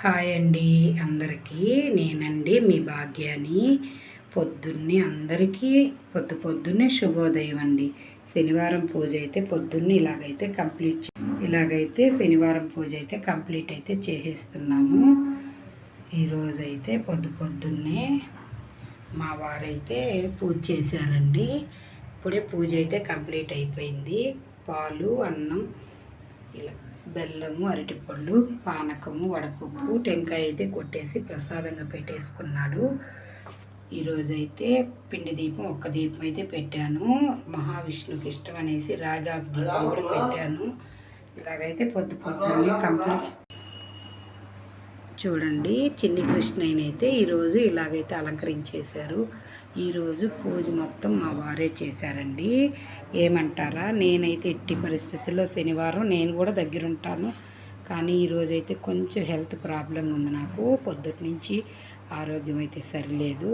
Hi అండి అందరికీ. నేనండి మీ భాగ్యాని. పొద్దున్నే అందరికీ పొద్దున్నే శుభోదయం అండి. శనివారం పూజ అయితే పొద్దున్నే ఇలాగైతే శనివారం పూజ అయితే కంప్లీట్ అయితే చేసేస్తున్నాము. ఈరోజైతే పొద్దున్నే మా వారైతే పూజ చేశారండి. ఇప్పుడే పూజ అయితే కంప్లీట్ అయిపోయింది. పాలు, అన్నం, ఇలా బెల్లము, అరటిపళ్ళు, పానకము, వడపప్పు, టెంకాయ అయితే కొట్టేసి ప్రసాదంగా పెట్టేసుకున్నాడు. ఈరోజైతే పిండి దీపం ఒక్క దీపం అయితే పెట్టాను. మహావిష్ణువుకి ఇష్టం అనేసి రాగాకు దీపం కూడా పెట్టాను. ఇలాగైతే పొద్దున్నే కంప్లీట్. చూడండి, చిన్ని కృష్ణయ్యని అయితే ఈరోజు ఇలాగైతే అలంకరించేశారు. ఈరోజు పూజ మొత్తం మా వారే చేశారండి. ఏమంటారా, నేనైతే ఎట్టి పరిస్థితుల్లో శనివారం నేను కూడా దగ్గరుంటాను. కానీ ఈరోజైతే కొంచెం హెల్త్ ప్రాబ్లం ఉంది నాకు. పొద్దుటి నుంచి ఆరోగ్యం అయితే సరిలేదు.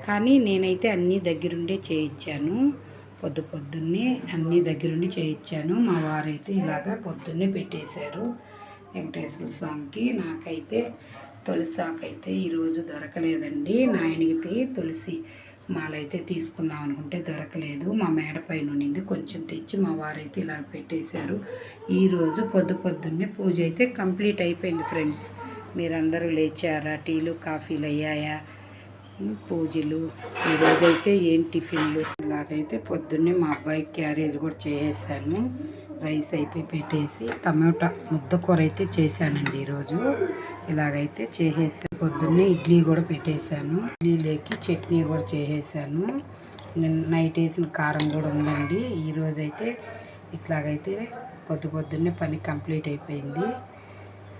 కానీ నేనైతే అన్నీ దగ్గరుండే చేయించాను. పొద్దున్నే అన్నీ దగ్గరుండి చేయించాను. మా వారైతే ఇలాగా పొద్దున్నే పెట్టేశారు వెంకటేశ్వర స్వామికి. నాకైతే తులసాకు అయితే ఈరోజు దొరకలేదండి. నాయనకి తులసి మాల అయితే తీసుకుందాం అనుకుంటే దొరకలేదు. మా మేడ పైన ఉండింది, కొంచెం తెచ్చి మా వారైతే ఇలా పెట్టేశారు. ఈరోజు పొద్దున్నే పూజ అయితే కంప్లీట్ అయిపోయింది ఫ్రెండ్స్. మీరందరూ లేచారా? టీలు కాఫీలు అయ్యాయా? పూజలు ఈరోజైతే ఏం టిఫిన్లు. ఇలాగైతే పొద్దున్నే మా అబ్బాయికి క్యారేజ్ కూడా చేసేసాను. రైస్ అయిపోయి పెట్టేసి టమాటా ముద్దకూర అయితే చేశానండి ఈరోజు. ఇలాగైతే చేసేసి పొద్దున్నే ఇడ్లీ కూడా పెట్టేశాను. ఇడ్లీలోకి చట్నీ కూడా చేసేసాను. నైట్ వేసిన కారం కూడా ఉందండి. ఈరోజైతే ఇట్లాగైతే పొద్దున్నే పని కంప్లీట్ అయిపోయింది.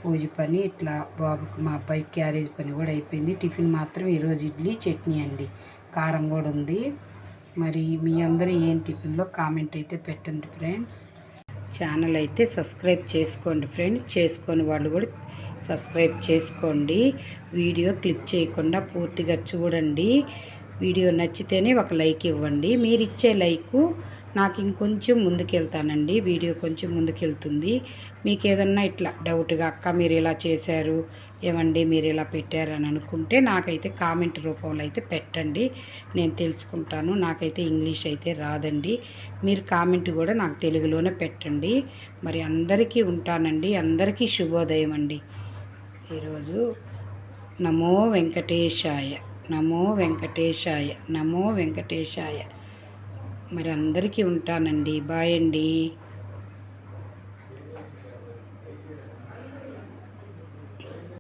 పూజ పని ఇట్లా బాబుకి మా అబ్బాయికి క్యారేజ్ పని కూడా అయిపోయింది. టిఫిన్ మాత్రం ఈరోజు ఇడ్లీ చట్నీ అండి. కారం కూడా ఉంది. మరి మీ అందరూ ఏం టిఫిన్లో కామెంట్ అయితే పెట్టండి ఫ్రెండ్స్. ఛానల్ అయితే సబ్స్క్రైబ్ చేసుకోండి ఫ్రెండ్స్. చేసుకొని వాళ్ళు కూడా సబ్స్క్రైబ్ చేసుకోండి. వీడియో క్లిక్ చేయకుండా పూర్తిగా చూడండి. వీడియో నచ్చితేనే ఒక లైక్ ఇవ్వండి. మీరు ఇచ్చే లైకు నాకు ఇంకొంచెం ముందుకెళ్తానండి. వీడియో కొంచెం ముందుకెళ్తుంది. మీకు ఏదన్నా ఇట్లా డౌట్గా, అక్క మీరు ఇలా చేశారు, ఏమండి మీరు ఇలా పెట్టారు అని అనుకుంటే నాకైతే కామెంట్ రూపంలో అయితే పెట్టండి. నేను తెలుసుకుంటాను. నాకైతే ఇంగ్లీష్ అయితే రాదండి. మీరు కామెంట్ కూడా నాకు తెలుగులోనే పెట్టండి. మరి అందరికీ ఉంటానండి. అందరికీ శుభోదయం అండి. ఈరోజు నమో వెంకటేశాయ, నమో వెంకటేశాయ, నమో వెంకటేశాయ. మరి అందరికీ ఉంటానండి. బాయ్ అండి.